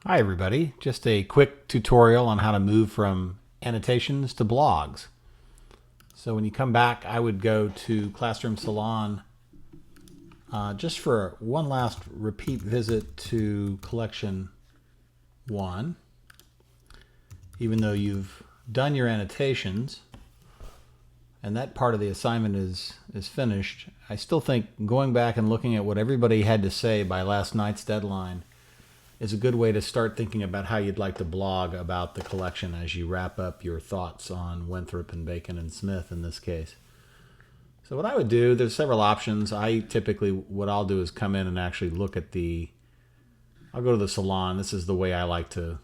Hi everybody, just a quick tutorial on how to move from annotations to blogs. So when you come back, I would go to Classroom Salon just for one last repeat visit to collection 1. Even though you've done your annotations and that part of the assignment is finished, I still think going back and looking at what everybody had to say by last night's deadline is a good way to start thinking about how you'd like to blog about the collection as you wrap up your thoughts on Winthrop and Bacon and Smith in this case. So what I would do, there's several options. What I'll do is come in and actually look at I'll go to the Salon. This is the way I like to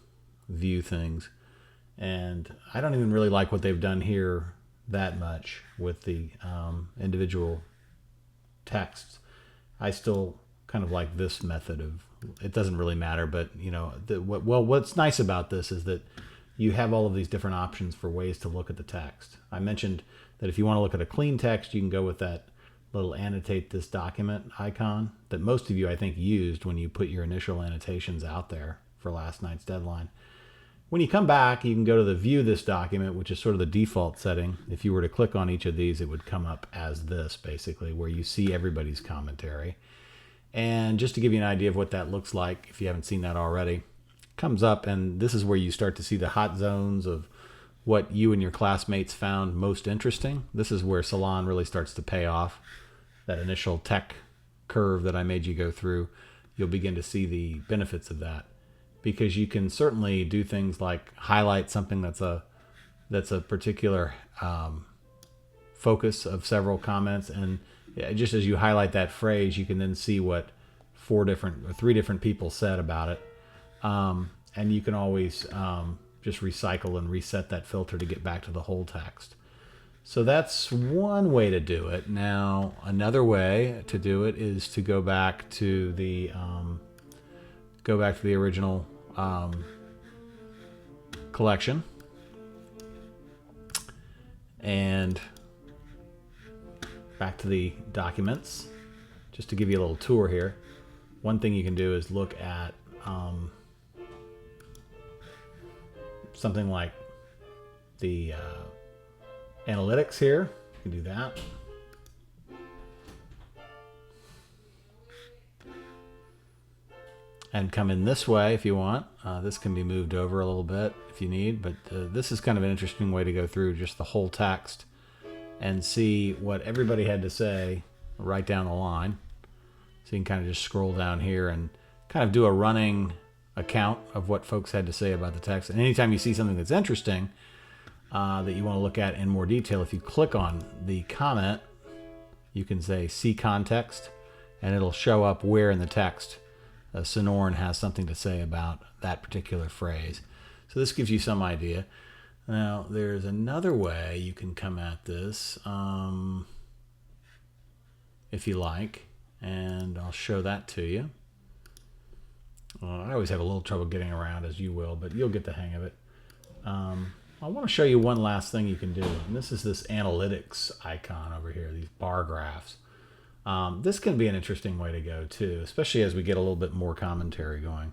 view things. And I don't even really like what they've done here that much with the individual texts. I still kind of like this method of, it doesn't really matter, but what's nice about this is that you have all of these different options for ways to look at the text. I mentioned that if you want to look at a clean text, you can go with that little annotate this document icon that most of you I think used when you put your initial annotations out there for last night's deadline. When you come back, you can go to the view this document, which is sort of the default setting. If you were to click on each of these, it would come up as this, basically, where you see everybody's commentary. And just to give you an idea of what that looks like, if you haven't seen that already, comes up, and this is where you start to see the hot zones of what you and your classmates found most interesting. This is where Salon really starts to pay off. That initial tech curve that I made you go through, you'll begin to see the benefits of that, because you can certainly do things like highlight something that's a particular focus of several comments, and just as you highlight that phrase, you can then see what 3 different people said about it. And you can always just recycle and reset that filter to get back to the whole text. So that's one way to do it. Now, another way to do it is to go back to the original collection and back to the documents. Just to give you a little tour here, one thing you can do is look at something like the analytics here. You can do that. And come in this way if you want. This can be moved over a little bit if you need, but this is kind of an interesting way to go through just the whole text and see what everybody had to say right down the line. So you can kind of just scroll down here and kind of do a running account of what folks had to say about the text. And anytime you see something that's interesting that you want to look at in more detail, if you click on the comment, you can say see context, and it'll show up where in the text Sonoran has something to say about that particular phrase. So this gives you some idea. Now, there's another way you can come at this if you like, and I'll show that to you. I always have a little trouble getting around, as you will, but you'll get the hang of it. I want to show you one last thing you can do, and this is this analytics icon over here, these bar graphs. This can be an interesting way to go too, especially as we get a little bit more commentary going.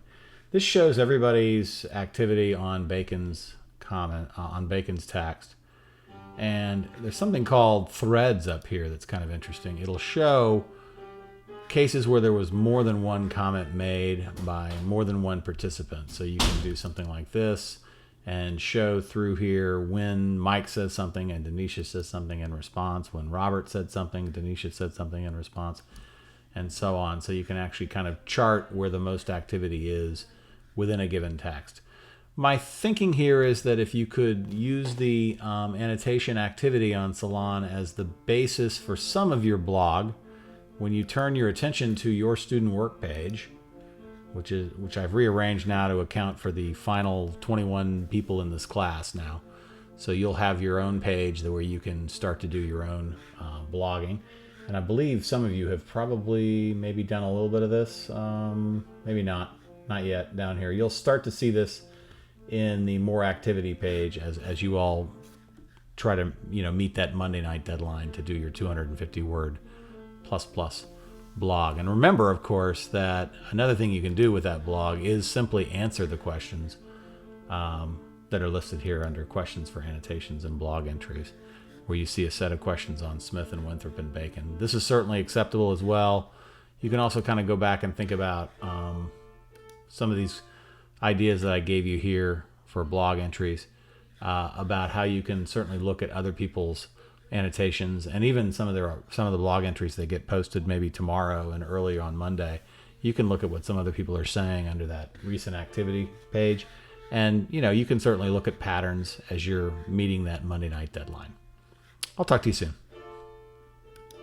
This shows everybody's activity on Bacon's text, and there's something called threads up here that's kind of interesting. It'll show cases where there was more than one comment made by more than one participant. So you can do something like this and show through here when Mike says something and Denisha says something in response, when Robert said something, Denisha said something in response, and so on. So you can actually kind of chart where the most activity is within a given text. My thinking here is that if you could use the annotation activity on Salon as the basis for some of your blog, when you turn your attention to your student work page, which I've rearranged now to account for the final 21 people in this class now. So you'll have your own page where you can start to do your own blogging. And I believe some of you have probably maybe done a little bit of this, maybe not yet down here. You'll start to see this in the more activity page as you all try to meet that Monday night deadline to do your 250 word plus blog. And remember, of course, that another thing you can do with that blog is simply answer the questions that are listed here under questions for annotations and blog entries, where you see a set of questions on Smith and Winthrop and Bacon. This is certainly acceptable as well. You can also kind of go back and think about some of these ideas that I gave you here for blog entries, about how you can certainly look at other people's annotations, and even some of the blog entries that get posted maybe tomorrow and earlier on Monday. You can look at what some other people are saying under that recent activity page, and you can certainly look at patterns as you're meeting that Monday night deadline. I'll talk to you soon.